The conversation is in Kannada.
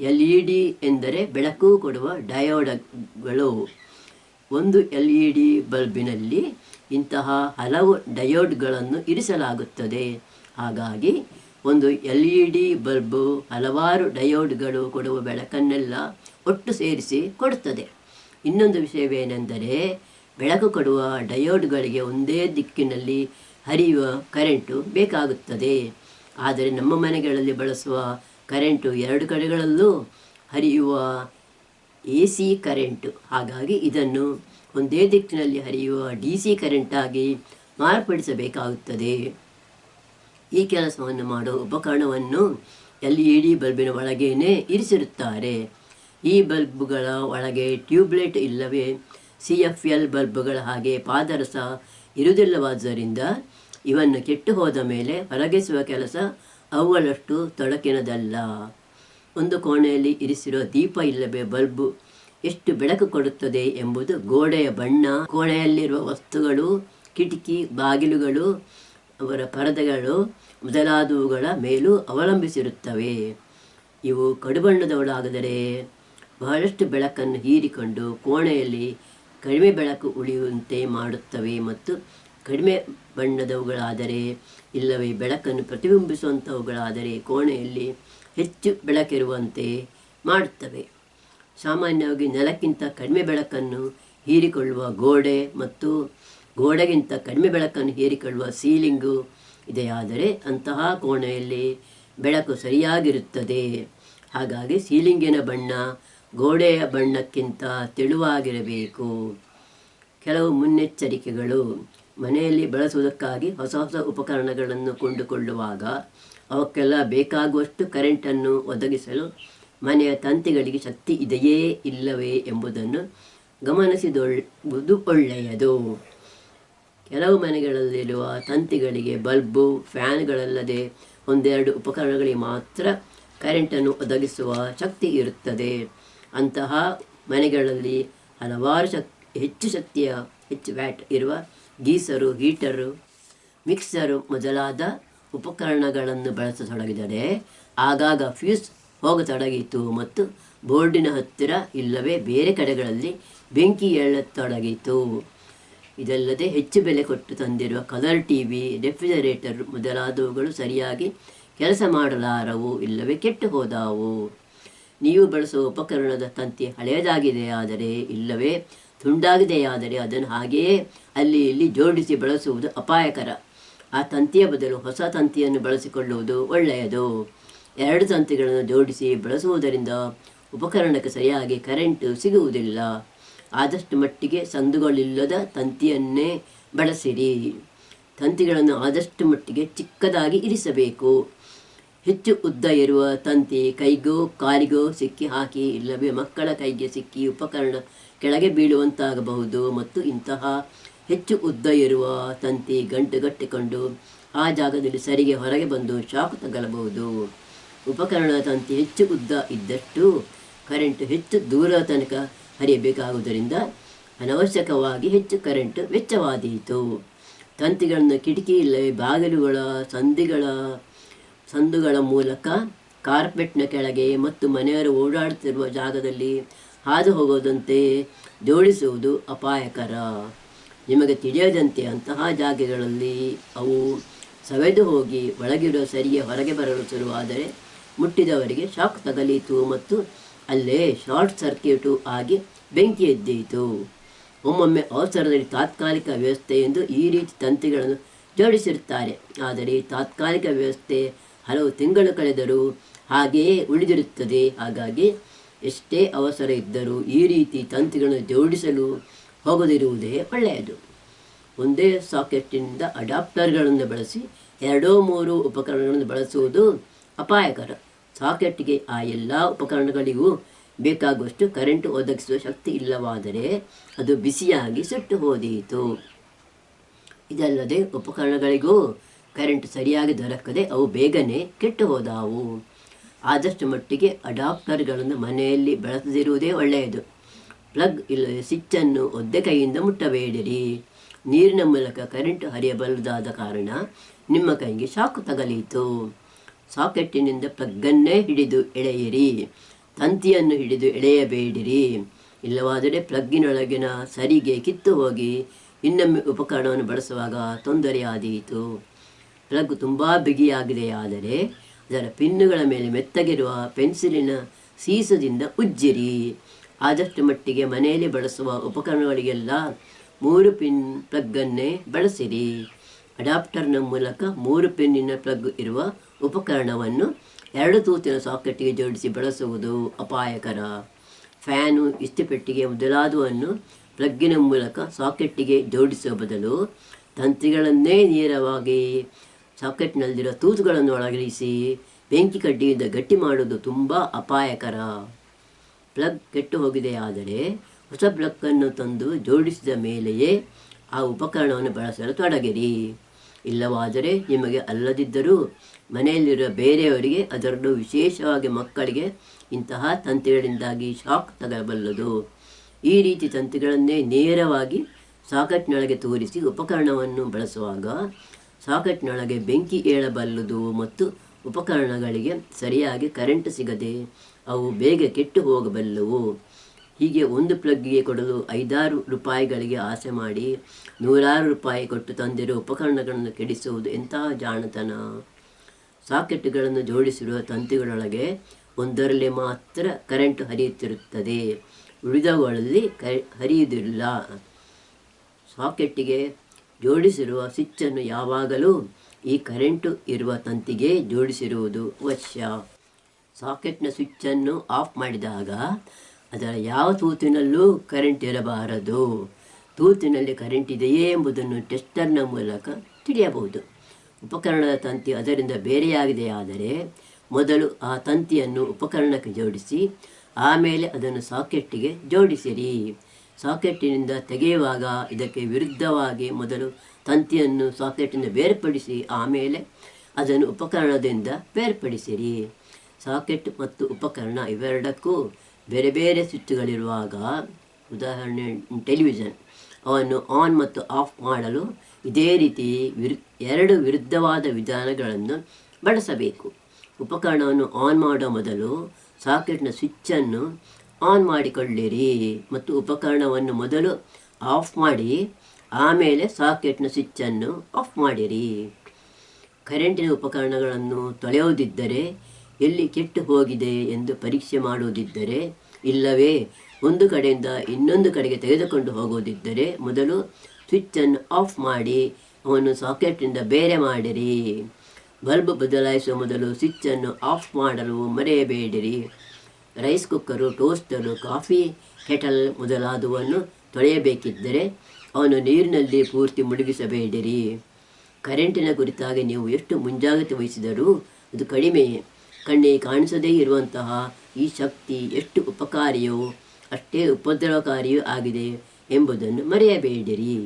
LED ಎಂದರೆ ಬೆಳಕು ಕೊಡುವ ಡಯೋಡ್ಗಳು. ಒಂದು LED ಬಲ್ಬಿನಲ್ಲಿ ಇಂತಹ ಹಲವು ಡಯೋಡ್ಗಳನ್ನು ಇರಿಸಲಾಗುತ್ತದೆ. ಹಾಗಾಗಿ ಒಂದು LED ಬಲ್ಬು ಹಲವಾರು ಡಯೋಡ್ಗಳು ಕೊಡುವ ಬೆಳಕನ್ನೆಲ್ಲ ಒಟ್ಟು ಸೇರಿಸಿ ಕೊಡುತ್ತದೆ. ಇನ್ನೊಂದು ವಿಷಯವೇನೆಂದರೆ, ಬೆಳಕು ಕೊಡುವ ಡಯೋಡ್ಗಳಿಗೆ ಒಂದೇ ದಿಕ್ಕಿನಲ್ಲಿ ಹರಿಯುವ ಕರೆಂಟು ಬೇಕಾಗುತ್ತದೆ. ಆದರೆ ನಮ್ಮ ಮನೆಗಳಲ್ಲಿ ಬಳಸುವ ಕರೆಂಟು ಎರಡು ಕಡೆಗಳಲ್ಲೂ ಹರಿಯುವ AC ಕರೆಂಟು. ಹಾಗಾಗಿ ಇದನ್ನು ಒಂದೇ ದಿಕ್ಕಿನಲ್ಲಿ ಹರಿಯುವ DC ಕರೆಂಟಾಗಿ ಮಾರ್ಪಡಿಸಬೇಕಾಗುತ್ತದೆ. ಈ ಕೆಲಸವನ್ನು ಮಾಡುವ ಉಪಕರಣವನ್ನು LED ಬಲ್ಬಿನ ಒಳಗೇನೆ ಇರಿಸಿರುತ್ತಾರೆ. ಈ ಬಲ್ಬುಗಳ ಒಳಗೆ ಟ್ಯೂಬ್ಲೈಟ್ ಇಲ್ಲವೇ CFL ಬಲ್ಬುಗಳ ಹಾಗೆ ಪಾದರಸ ಇರುವುದಿಲ್ಲವಾದ್ದರಿಂದ ಇವನ್ನು ಕೆಟ್ಟು ಹೋದ ಮೇಲೆ ಹೊರಗಿಸುವ ಕೆಲಸ ಅವುಗಳಷ್ಟು ತೊಡಕಿನದಲ್ಲ. ಒಂದು ಕೋಣೆಯಲ್ಲಿ ಇರಿಸಿರುವ ದೀಪ ಇಲ್ಲವೇ ಬಲ್ಬು ಎಷ್ಟು ಬೆಳಕು ಕೊಡುತ್ತದೆ ಎಂಬುದು ಗೋಡೆಯ ಬಣ್ಣ, ಕೋಣೆಯಲ್ಲಿರುವ ವಸ್ತುಗಳು, ಕಿಟಕಿ ಬಾಗಿಲುಗಳು, ಅವರ ಪರದೆಗಳು ಮೊದಲಾದವುಗಳ ಮೇಲೂ ಅವಲಂಬಿಸಿರುತ್ತವೆ. ಇವು ಕಡುಬಣ್ಣದವಳಾದರೆ ಬಹಳಷ್ಟು ಬೆಳಕನ್ನು ಹೀರಿಕೊಂಡು ಕೋಣೆಯಲ್ಲಿ ಕಡಿಮೆ ಬೆಳಕು ಉಳಿಯುವಂತೆ ಮಾಡುತ್ತವೆ ಮತ್ತು ಕಡಿಮೆ ಬಣ್ಣದವುಗಳಾದರೆ ಇಲ್ಲವೇ ಬೆಳಕನ್ನು ಪ್ರತಿಬಿಂಬಿಸುವಂಥವುಗಳಾದರೆ ಕೋಣೆಯಲ್ಲಿ ಹೆಚ್ಚು ಬೆಳಕಿರುವಂತೆ ಮಾಡುತ್ತವೆ. ಸಾಮಾನ್ಯವಾಗಿ ನೆಲಕ್ಕಿಂತ ಕಡಿಮೆ ಬೆಳಕನ್ನು ಹೀರಿಕೊಳ್ಳುವ ಗೋಡೆ ಮತ್ತು ಗೋಡೆಗಿಂತ ಕಡಿಮೆ ಬೆಳಕನ್ನು ಹೀರಿಕೊಳ್ಳುವ ಸೀಲಿಂಗು ಇದೆಯಾದರೆ ಅಂತಹ ಕೋಣೆಯಲ್ಲಿ ಬೆಳಕು ಸರಿಯಾಗಿರುತ್ತದೆ. ಹಾಗಾಗಿ ಸೀಲಿಂಗಿನ ಬಣ್ಣ ಗೋಡೆಯ ಬಣ್ಣಕ್ಕಿಂತ ತೆಳುವಾಗಿರಬೇಕು. ಕೆಲವು ಮುನ್ನೆಚ್ಚರಿಕೆಗಳು: ಮನೆಯಲ್ಲಿ ಬಳಸುವುದಕ್ಕಾಗಿ ಹೊಸ ಹೊಸ ಉಪಕರಣಗಳನ್ನು ಕೊಂಡುಕೊಳ್ಳುವಾಗ ಅವಕ್ಕೆಲ್ಲ ಬೇಕಾಗುವಷ್ಟು ಕರೆಂಟನ್ನು ಒದಗಿಸಲು ಮನೆಯ ತಂತಿಗಳಿಗೆ ಶಕ್ತಿ ಇದೆಯೇ ಇಲ್ಲವೇ ಎಂಬುದನ್ನು ಗಮನಿಸಿದುವುದು ಒಳ್ಳೆಯದು. ಕೆಲವು ಮನೆಗಳಲ್ಲಿರುವ ತಂತಿಗಳಿಗೆ ಬಲ್ಬು, ಫ್ಯಾನ್ಗಳಲ್ಲದೆ ಒಂದೆರಡು ಉಪಕರಣಗಳಿಗೆ ಮಾತ್ರ ಕರೆಂಟನ್ನು ಒದಗಿಸುವ ಶಕ್ತಿ ಇರುತ್ತದೆ. ಅಂತಹ ಮನೆಗಳಲ್ಲಿ ಹಲವಾರು ಹೆಚ್ಚು ವ್ಯಾಟ್ ಇರುವ ಗೀಸರು, ಹೀಟರು, ಮಿಕ್ಸರು ಮೊದಲಾದ ಉಪಕರಣಗಳನ್ನು ಬಳಸತೊಡಗಿದರೆ ಆಗಾಗ ಫ್ಯೂಸ್ ಹೋಗತೊಡಗಿತು ಮತ್ತು ಬೋರ್ಡಿನ ಹತ್ತಿರ ಇಲ್ಲವೇ ಬೇರೆ ಕಡೆಗಳಲ್ಲಿ ಬೆಂಕಿ ಏಳತೊಡಗಿತು. ಇದಲ್ಲದೆ ಹೆಚ್ಚು ಬೆಲೆ ಕೊಟ್ಟು ತಂದಿರುವ ಕಲರ್ TV, ರೆಫ್ರಿಜರೇಟರ್ ಮೊದಲಾದವುಗಳು ಸರಿಯಾಗಿ ಕೆಲಸ ಮಾಡಲಾರವು ಇಲ್ಲವೇ ಕೆಟ್ಟು ಹೋದವು. ನೀವು ಬಳಸುವ ಉಪಕರಣದ ತಂತಿ ಹಳೆಯದಾಗಿದೆಯಾದರೆ ಇಲ್ಲವೇ ತುಂಡಾಗಿದೆಯಾದರೆ ಅದನ್ನು ಹಾಗೆಯೇ ಅಲ್ಲಿ ಇಲ್ಲಿ ಜೋಡಿಸಿ ಬಳಸುವುದು ಅಪಾಯಕರ. ಆ ತಂತಿಯ ಬದಲು ಹೊಸ ತಂತಿಯನ್ನು ಬಳಸಿಕೊಳ್ಳುವುದು ಒಳ್ಳೆಯದು. ಎರಡು ತಂತಿಗಳನ್ನು ಜೋಡಿಸಿ ಬಳಸುವುದರಿಂದ ಉಪಕರಣಕ್ಕೆ ಸರಿಯಾಗಿ ಕರೆಂಟು ಸಿಗುವುದಿಲ್ಲ. ಆದಷ್ಟು ಮಟ್ಟಿಗೆ ಸಂದುಗಳಿಲ್ಲದ ತಂತಿಯನ್ನೇ ಬಳಸಿರಿ. ತಂತಿಗಳನ್ನು ಆದಷ್ಟು ಮಟ್ಟಿಗೆ ಚಿಕ್ಕದಾಗಿ ಇರಿಸಬೇಕು. ಹೆಚ್ಚು ಉದ್ದ ಇರುವ ತಂತಿ ಕೈಗೋ ಕಾಲಿಗೋ ಸಿಕ್ಕಿ ಹಾಕಿ ಇಲ್ಲವೇ ಮಕ್ಕಳ ಕೈಗೆ ಸಿಕ್ಕಿ ಉಪಕರಣ ಕೆಳಗೆ ಬೀಳುವಂತಾಗಬಹುದು ಮತ್ತು ಇಂತಹ ಹೆಚ್ಚು ಉದ್ದ ಇರುವ ತಂತಿ ಗಂಟುಗಟ್ಟಿಕೊಂಡು ಆ ಜಾಗದಲ್ಲಿ ಸರಿಗೆ ಹೊರಗೆ ಬಂದು ಶಾಕ್ ತಗಲಬಹುದು. ಉಪಕರಣದ ತಂತಿ ಹೆಚ್ಚು ಉದ್ದ ಇದ್ದಷ್ಟು ಕರೆಂಟು ಹೆಚ್ಚು ದೂರ ತನಕ ಹರಿಯಬೇಕಾಗುವುದರಿಂದ ಅನವಶ್ಯಕವಾಗಿ ಹೆಚ್ಚು ಕರೆಂಟು ವೆಚ್ಚವಾದೀತು. ತಂತಿಗಳನ್ನು ಕಿಟಕಿ ಇಲ್ಲವೇ ಬಾಗಿಲುಗಳ ಸಂದುಗಳ ಮೂಲಕ ಕಾರ್ಪೆಟ್ನ ಕೆಳಗೆ ಮತ್ತು ಮನೆಯವರು ಓಡಾಡುತ್ತಿರುವ ಜಾಗದಲ್ಲಿ ಹಾದು ಹೋಗೋದಂತೆ ಜೋಡಿಸುವುದು ಅಪಾಯಕರ. ನಿಮಗೆ ತಿಳಿಯದಂತೆ ಅಂತಹ ಜಾಗಗಳಲ್ಲಿ ಅವು ಸವೆದು ಹೋಗಿ ಒಳಗಿರುವ ಸರಿಗೆ ಹೊರಗೆ ಬರಲು ಶುರುವಾದರೆ ಮುಟ್ಟಿದವರಿಗೆ ಶಾಕ್ ತಗಲಿತು ಮತ್ತು ಅಲ್ಲೇ ಶಾರ್ಟ್ ಸರ್ಕ್ಯೂಟು ಆಗಿ ಬೆಂಕಿ ಎದ್ದೀತು. ಒಮ್ಮೊಮ್ಮೆ ಅವಸರದಲ್ಲಿ ತಾತ್ಕಾಲಿಕ ವ್ಯವಸ್ಥೆ ಎಂದು ಈ ರೀತಿ ತಂತಿಗಳನ್ನು ಜೋಡಿಸಿರುತ್ತಾರೆ. ಆದರೆ ತಾತ್ಕಾಲಿಕ ವ್ಯವಸ್ಥೆ ಹಲವು ತಿಂಗಳು ಕಳೆದರೂ ಹಾಗೆಯೇ ಉಳಿದಿರುತ್ತದೆ. ಹಾಗಾಗಿ ಎಷ್ಟೇ ಅವಸರ ಇದ್ದರೂ ಈ ರೀತಿ ತಂತಿಗಳನ್ನು ಜೋಡಿಸಲು ಹೋಗದಿರುವುದೇ ಒಳ್ಳೆಯದು. ಒಂದೇ ಸಾಕೆಟ್ಟಿನಿಂದ ಅಡಾಪ್ಟರ್ಗಳನ್ನು ಬಳಸಿ 2-3 ಉಪಕರಣಗಳನ್ನು ಬಳಸುವುದು ಅಪಾಯಕರ. ಸಾಕೆಟ್ಗೆ ಆ ಎಲ್ಲ ಉಪಕರಣಗಳಿಗೂ ಬೇಕಾಗುವಷ್ಟು ಕರೆಂಟು ಒದಗಿಸುವ ಶಕ್ತಿ ಇಲ್ಲವಾದರೆ ಅದು ಬಿಸಿಯಾಗಿ ಸುಟ್ಟು ಹೋದೀತು. ಇದಲ್ಲದೆ ಉಪಕರಣಗಳಿಗೂ ಕರೆಂಟ್ ಸರಿಯಾಗಿ ದೊರಕದೆ ಅವು ಬೇಗನೆ ಕೆಟ್ಟು ಹೋದವು. ಆದಷ್ಟು ಮಟ್ಟಿಗೆ ಅಡಾಪ್ಟರ್ಗಳನ್ನು ಮನೆಯಲ್ಲಿ ಬಳಸದಿರುವುದೇ ಒಳ್ಳೆಯದು. ಪ್ಲಗ್ ಇಲ್ಲದೆ ಸ್ವಿಚ್ಚನ್ನು ಒದ್ದೆ ಕೈಯಿಂದ ಮುಟ್ಟಬೇಡಿರಿ. ನೀರಿನ ಮೂಲಕ ಕರೆಂಟು ಹರಿಯಬಲ್ಲದಾದ ಕಾರಣ ನಿಮ್ಮ ಕೈಗೆ ಶಾಕ್ ತಗಲಿತು. ಸಾಕೆಟ್ಟಿನಿಂದ ಪ್ಲಗ್ಗನ್ನೇ ಹಿಡಿದು ಎಳೆಯಿರಿ. ತಂತಿಯನ್ನು ಹಿಡಿದು ಎಳೆಯಬೇಡಿರಿ, ಇಲ್ಲವಾದರೆ ಪ್ಲಗ್ಗಿನೊಳಗಿನ ಸರಿಗೆ ಕಿತ್ತು ಹೋಗಿ ಇನ್ನೊಮ್ಮೆ ಉಪಕರಣವನ್ನು ಬಳಸುವಾಗ ತೊಂದರೆಯಾದೀತು. ಪ್ಲಗ್ ತುಂಬ ಬಿಗಿಯಾಗಿದೆಯಾದರೆ ಅದರ ಪಿನ್ನುಗಳ ಮೇಲೆ ಮೆತ್ತಗಿರುವ ಪೆನ್ಸಿಲಿನ ಸೀಸದಿಂದ ಉಜ್ಜಿರಿ. ಆದಷ್ಟು ಮಟ್ಟಿಗೆ ಮನೆಯಲ್ಲಿ ಬಳಸುವ ಉಪಕರಣಗಳಿಗೆಲ್ಲ 3 ಪಿನ್ ಪ್ಲಗ್ಗನ್ನೇ ಬಳಸಿರಿ. ಅಡಾಪ್ಟರ್ನ ಮೂಲಕ 3 ಪಿನ್ನಿನ ಪ್ಲಗ್ ಇರುವ ಉಪಕರಣವನ್ನು 2 ತೂತಿನ ಸಾಕೆಟ್ಗೆ ಜೋಡಿಸಿ ಬಳಸುವುದು ಅಪಾಯಕರ. ಫ್ಯಾನು, ಇಸ್ತ್ರಿಪೆಟ್ಟಿಗೆ ಮೊದಲಾದವನ್ನು ಪ್ಲಗ್ಗಿನ ಮೂಲಕ ಸಾಕೆಟ್ಟಿಗೆ ಜೋಡಿಸುವ ಬದಲು ತಂತಿಗಳನ್ನೇ ನೇರವಾಗಿ ಸಾಕೆಟ್ನಲ್ಲಿರುವ ತೂತುಗಳನ್ನು ಒಳಗಿಳಿಸಿ ಬೆಂಕಿ ಕಡ್ಡಿಯಿಂದ ಗಟ್ಟಿ ಮಾಡುವುದು ತುಂಬ ಅಪಾಯಕರ. ಪ್ಲಗ್ ಕೆಟ್ಟು ಹೋಗಿದೆಯಾದರೆ ಹೊಸ ಪ್ಲಗ್ಗನ್ನು ತಂದು ಜೋಡಿಸಿದ ಮೇಲೆಯೇ ಆ ಉಪಕರಣವನ್ನು ಬಳಸಲು ತೊಡಗಿರಿ. ಇಲ್ಲವಾದರೆ ನಿಮಗೆ ಅಲ್ಲದಿದ್ದರೂ ಮನೆಯಲ್ಲಿರುವ ಬೇರೆಯವರಿಗೆ, ಅದರಲ್ಲೂ ವಿಶೇಷವಾಗಿ ಮಕ್ಕಳಿಗೆ ಇಂತಹ ತಂತಿಗಳಿಂದಾಗಿ ಶಾಕ್ ತಗಲಬಲ್ಲದು. ಈ ರೀತಿ ತಂತಿಗಳನ್ನೇ ನೇರವಾಗಿ ಸಾಕೆಟ್ನೊಳಗೆ ತೂರಿಸಿ ಉಪಕರಣವನ್ನು ಬಳಸುವಾಗ ಸಾಕೆಟ್ನೊಳಗೆ ಬೆಂಕಿ ಏಳಬಲ್ಲದು ಮತ್ತು ಉಪಕರಣಗಳಿಗೆ ಸರಿಯಾಗಿ ಕರೆಂಟ್ ಸಿಗದೆ ಅವು ಬೇಗ ಕೆಟ್ಟು ಹೋಗಬಲ್ಲವು. ಹೀಗೆ ಒಂದು ಪ್ಲಗ್ಗಿಗೆ ಕೊಡಲು 5-6 ರೂಪಾಯಿಗಳಿಗೆ ಆಸೆ ಮಾಡಿ 100 ರೂಪಾಯಿ ಕೊಟ್ಟು ತಂದಿರುವ ಉಪಕರಣಗಳನ್ನು ಕೆಡಿಸುವುದು ಎಂತಹ ಜಾಣತನ. ಸಾಕೆಟ್ಗಳನ್ನು ಜೋಡಿಸಿರುವ ತಂತಿಗಳೊಳಗೆ ಒಂದರಲ್ಲಿ ಮಾತ್ರ ಕರೆಂಟ್ ಹರಿಯುತ್ತಿರುತ್ತದೆ, ಉಳಿದವುಗಳಲ್ಲಿ ಹರಿಯುವುದಿಲ್ಲ. ಸಾಕೆಟ್ಟಿಗೆ ಜೋಡಿಸಿರುವ ಸ್ವಿಚ್ಚನ್ನು ಯಾವಾಗಲೂ ಈ ಕರೆಂಟು ಇರುವ ತಂತಿಗೆ ಜೋಡಿಸಿರುವುದು ಅವಶ್ಯ. ಸಾಕೆಟ್ನ ಸ್ವಿಚ್ಚನ್ನು ಆಫ್ ಮಾಡಿದಾಗ ಅದರ ಯಾವ ತೂತಿನಲ್ಲೂ ಕರೆಂಟ್ ಇರಬಾರದು. ತೂತಿನಲ್ಲಿ ಕರೆಂಟ್ ಇದೆಯೇ ಎಂಬುದನ್ನು ಟೆಸ್ಟರ್ನ ಮೂಲಕ ತಿಳಿಯಬಹುದು. ಉಪಕರಣದ ತಂತಿ ಅದರಿಂದ ಬೇರೆಯಾಗಿದೆಯಾದರೆ ಮೊದಲು ಆ ತಂತಿಯನ್ನು ಉಪಕರಣಕ್ಕೆ ಜೋಡಿಸಿ ಆಮೇಲೆ ಅದನ್ನು ಸಾಕೆಟ್ಟಿಗೆ ಜೋಡಿಸಿರಿ. ಸಾಕೆಟ್ಟಿನಿಂದ ತೆಗೆಯುವಾಗ ಇದಕ್ಕೆ ವಿರುದ್ಧವಾಗಿ ಮೊದಲು ತಂತಿಯನ್ನು ಸಾಕೆಟ್ಟಿಂದ ಬೇರ್ಪಡಿಸಿ ಆಮೇಲೆ ಅದನ್ನು ಉಪಕರಣದಿಂದ ಬೇರ್ಪಡಿಸಿರಿ. ಸಾಕೆಟ್ ಮತ್ತು ಉಪಕರಣ ಇವೆರಡಕ್ಕೂ ಬೇರೆ ಬೇರೆ ಸ್ವಿಚ್ಗಳಿರುವಾಗ, ಉದಾಹರಣೆ ಟೆಲಿವಿಷನ್, ಅವನ್ನು ಆನ್ ಮತ್ತು ಆಫ್ ಮಾಡಲು ಇದೇ ರೀತಿ 2 ವಿರುದ್ಧವಾದ ವಿಧಾನಗಳನ್ನು ಬಳಸಬೇಕು. ಉಪಕರಣವನ್ನು ಆನ್ ಮಾಡುವ ಮೊದಲು ಸಾಕೆಟ್ನ ಸ್ವಿಚ್ಚನ್ನು ಆನ್ ಮಾಡಿಕೊಳ್ಳಿರಿ ಮತ್ತು ಉಪಕರಣವನ್ನು ಮೊದಲು ಆಫ್ ಮಾಡಿ ಆಮೇಲೆ ಸಾಕೆಟ್ನ ಸ್ವಿಚ್ಚನ್ನು ಆಫ್ ಮಾಡಿರಿ. ಕರೆಂಟಿನ ಉಪಕರಣಗಳನ್ನು ತೊಳೆಯುವುದಿದ್ದರೆ, ಎಲ್ಲಿ ಕೆಟ್ಟು ಹೋಗಿದೆ ಎಂದು ಪರೀಕ್ಷೆ ಮಾಡುವುದಿದ್ದರೆ, ಇಲ್ಲವೇ ಒಂದು ಕಡೆಯಿಂದ ಇನ್ನೊಂದು ಕಡೆಗೆ ತೆಗೆದುಕೊಂಡು ಹೋಗುವುದಿದ್ದರೆ ಮೊದಲು ಸ್ವಿಚ್ಚನ್ನು ಆಫ್ ಮಾಡಿ ಅವನ್ನು ಸಾಕೆಟ್ನಿಂದ ಬೇರೆ ಮಾಡಿರಿ. ಬಲ್ಬ್ ಬದಲಾಯಿಸುವ ಮೊದಲು ಸ್ವಿಚ್ಚನ್ನು ಆಫ್ ಮಾಡಲು ಮರೆಯಬೇಡಿರಿ. Rice cooker, toaster, coffee kettle ಮೊದಲಾದವನ್ನು ತೊಳೆಯಬೇಕಿದ್ದರೆ ಅವನ್ನು ನೀರಿನಲ್ಲಿ ಪೂರ್ತಿ ಮುಳುಗಿಸಬೇಡಿರಿ. ಕರೆಂಟಿನ ಕುರಿತಾಗಿ ನೀವು ಎಷ್ಟು ಮುಂಜಾಗ್ರತೆ ವಹಿಸಿದರೂ ಅದು ಕಡಿಮೆಯೇ. ಕಣ್ಣಿಗೆ ಕಾಣಿಸದೇ ಇರುವಂತಹ ಈ ಶಕ್ತಿ ಎಷ್ಟು ಉಪಕಾರಿಯೋ ಅಷ್ಟೇ ಉಪದ್ರವಕಾರಿಯೂ ಆಗಿದೆ ಎಂಬುದನ್ನು ಮರೆಯಬೇಡಿರಿ.